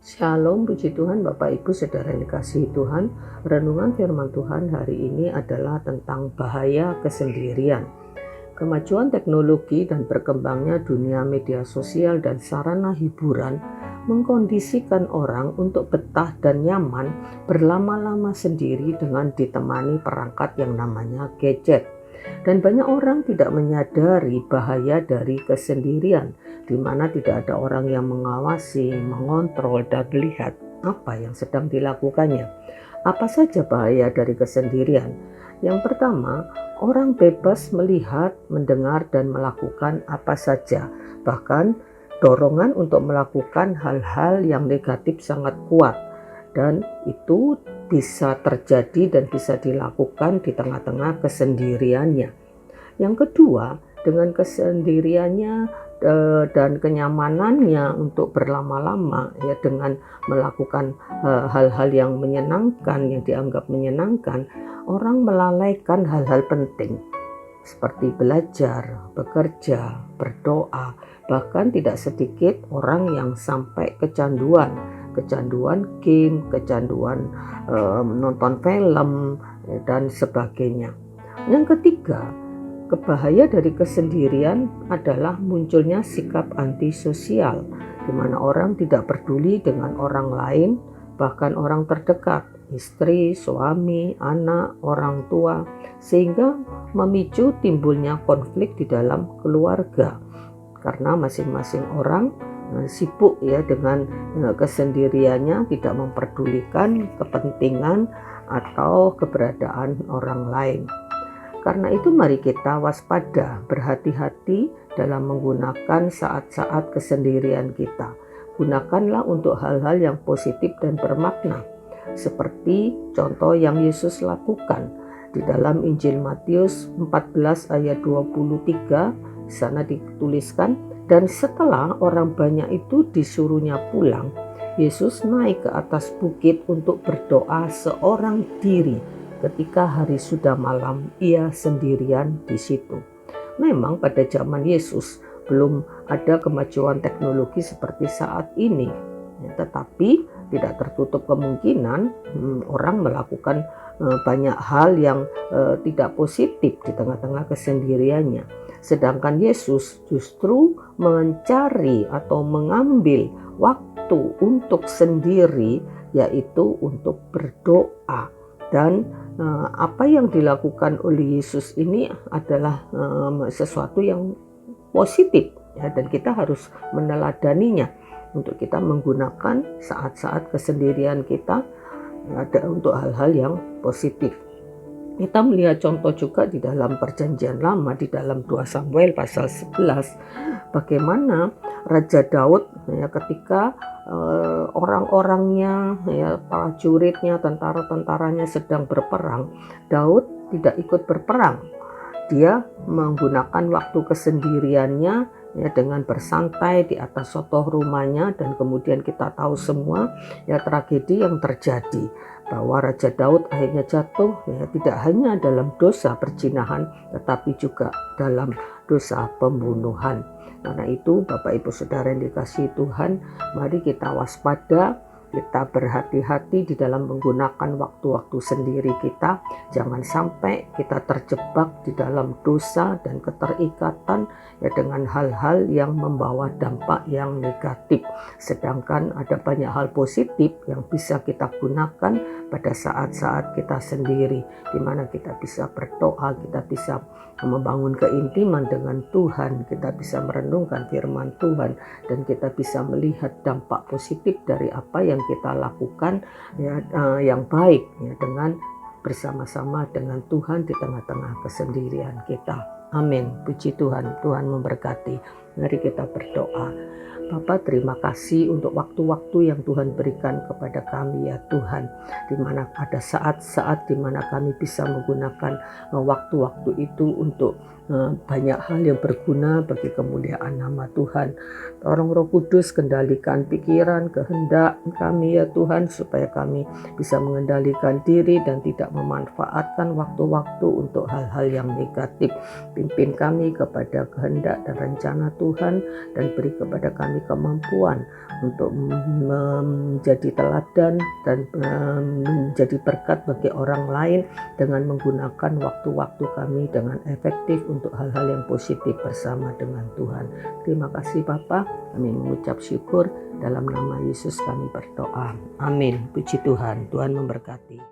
Shalom, puji Tuhan, Bapak Ibu Saudara yang dikasihi Tuhan. Renungan firman Tuhan hari ini adalah tentang bahaya kesendirian. Kemajuan teknologi dan berkembangnya dunia media sosial dan sarana hiburan mengkondisikan orang untuk betah dan nyaman berlama-lama sendiri dengan ditemani perangkat yang namanya gadget. Dan banyak orang tidak menyadari bahaya dari kesendirian, di mana tidak ada orang yang mengawasi, mengontrol, dan melihat apa yang sedang dilakukannya. Apa saja bahaya dari kesendirian? Yang pertama, orang bebas melihat, mendengar, dan melakukan apa saja. Bahkan dorongan untuk melakukan hal-hal yang negatif sangat kuat. Dan itu bisa terjadi dan bisa dilakukan di tengah-tengah kesendiriannya. Yang kedua, dengan kesendiriannya dan kenyamanannya untuk berlama-lama, ya, dengan melakukan hal-hal yang menyenangkan, yang dianggap menyenangkan, orang melalaikan hal-hal penting seperti belajar, bekerja, berdoa. Bahkan tidak sedikit orang yang sampai kecanduan game, kecanduan nonton film, dan sebagainya. Yang ketiga, bahaya dari kesendirian adalah munculnya sikap antisosial, di mana orang tidak peduli dengan orang lain, bahkan orang terdekat, istri, suami, anak, orang tua, sehingga memicu timbulnya konflik di dalam keluarga karena masing-masing orang sibuk, ya, dengan kesendiriannya, tidak memperdulikan kepentingan atau keberadaan orang lain. Karena itu mari kita waspada, berhati-hati dalam menggunakan saat-saat kesendirian kita. Gunakanlah untuk hal-hal yang positif dan bermakna, seperti contoh yang Yesus lakukan di dalam Injil Matius 14 ayat 23. Di sana dituliskan, dan setelah orang banyak itu disuruhnya pulang, Yesus naik ke atas bukit untuk berdoa seorang diri. Ketika hari sudah malam, ia sendirian di situ. Memang pada zaman Yesus belum ada kemajuan teknologi seperti saat ini, tetapi tidak tertutup kemungkinan orang melakukan banyak hal yang tidak positif di tengah-tengah kesendiriannya. Sedangkan Yesus justru mencari atau mengambil waktu untuk sendiri, yaitu untuk berdoa. Dan apa yang dilakukan oleh Yesus ini adalah sesuatu yang positif, ya, dan kita harus meneladaninya untuk kita menggunakan saat-saat kesendirian kita untuk hal-hal yang positif. Kita melihat contoh juga di dalam Perjanjian Lama, di dalam 2 Samuel pasal 11, bagaimana Raja Daud, ya, ketika orang-orangnya, ya, prajuritnya, tentara-tentaranya sedang berperang, Daud tidak ikut berperang. Dia menggunakan waktu kesendiriannya, ya, dengan bersantai di atas sotoh rumahnya, dan kemudian kita tahu semua, ya, tragedi yang terjadi, bahwa Raja Daud akhirnya jatuh, ya, tidak hanya dalam dosa perzinahan tetapi juga dalam dosa pembunuhan. Karena itu Bapak Ibu Saudara yang dikasihi Tuhan, mari kita waspada, kita berhati-hati di dalam menggunakan waktu-waktu sendiri kita. Jangan sampai kita terjebak di dalam dosa dan keterikatan, ya, dengan hal-hal yang membawa dampak yang negatif. Sedangkan ada banyak hal positif yang bisa kita gunakan pada saat-saat kita sendiri, di mana kita bisa berdoa, kita bisa membangun keintiman dengan Tuhan, kita bisa merenungkan firman Tuhan, dan kita bisa melihat dampak positif dari apa yang kita lakukan, ya, yang baik, ya, dengan bersama-sama dengan Tuhan di tengah-tengah kesendirian kita. Amin. Puji Tuhan. Tuhan memberkati. Mari kita berdoa. Bapa, terima kasih untuk waktu-waktu yang Tuhan berikan kepada kami, ya Tuhan, di mana ada saat-saat di mana kami bisa menggunakan waktu-waktu itu untuk banyak hal yang berguna bagi kemuliaan nama Tuhan. Tolong Roh Kudus kendalikan pikiran, kehendak kami, ya Tuhan, supaya kami bisa mengendalikan diri dan tidak memanfaatkan waktu-waktu untuk hal-hal yang negatif. Pimpin kami kepada kehendak dan rencana Tuhan, dan beri kepada kami kemampuan untuk menjadi teladan dan menjadi berkat bagi orang lain dengan menggunakan waktu-waktu kami dengan efektif untuk hal-hal yang positif bersama dengan Tuhan. Terima kasih Bapa, kami mengucap syukur, dalam nama Yesus kami berdoa. Amin. Puji Tuhan, Tuhan memberkati.